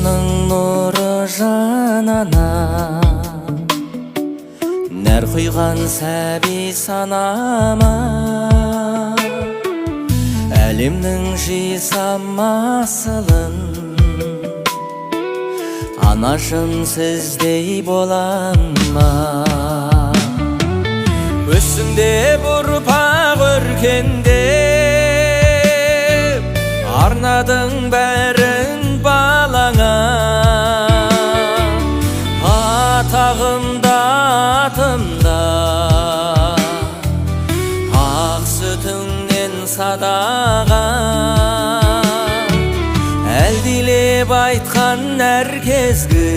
Күннің нұры жанана, нәр құйған сәби санама. Әлемнің жисам асылын, анашым сіздей болам ма? Өссіңде ұрпақ өркендеп, арнадың бәрін балаңа. Атағымда атымда, ақ сүтіңнен садаға. Әлдилеп айтқан әр кезгі,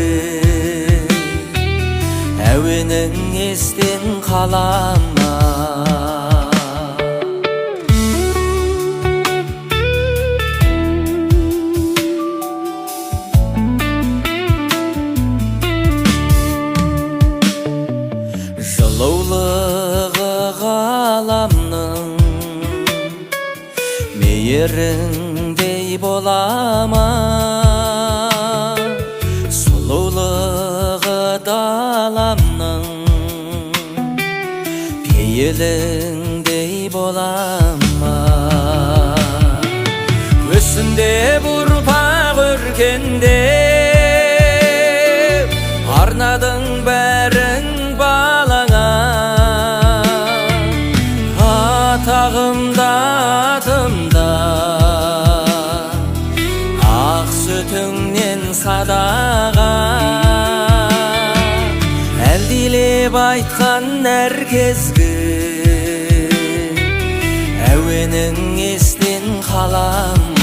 әуенің естен қалама. Жылулығы ғаламның мейіріңдей болама. Сұлулығы даламның пейіліңдей болама. Өссінде ұрпақ өркендеп, арнадың бәрін балаңа. Атағымда атымда, ақ сүтіңнен садаға. Әлдилеп айтқан әр кезгі, әуенің естен қалама.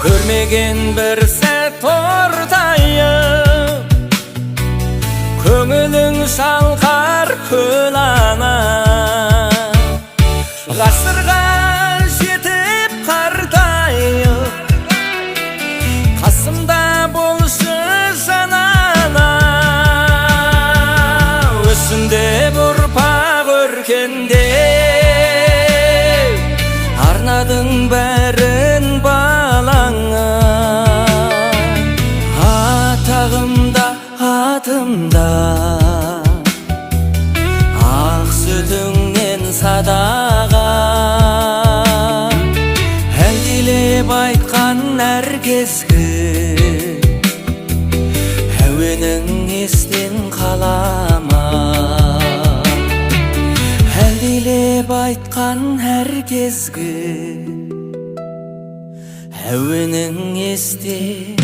Көрмеген бір сәт ортайып, көңілің шалқар көл ана. Ғасырға жетіп қартайып, қасымда болшы жанана. Өссінде ұрпақ өркендеп, арнадың бәрін балаңа. Атағымда атымда, ақ сүтіңнен садаға. Әлдилеп айтқан әр кезгі, әуенің естен қалама. Әлдилеп айтқан әр кезгі, әуенің естен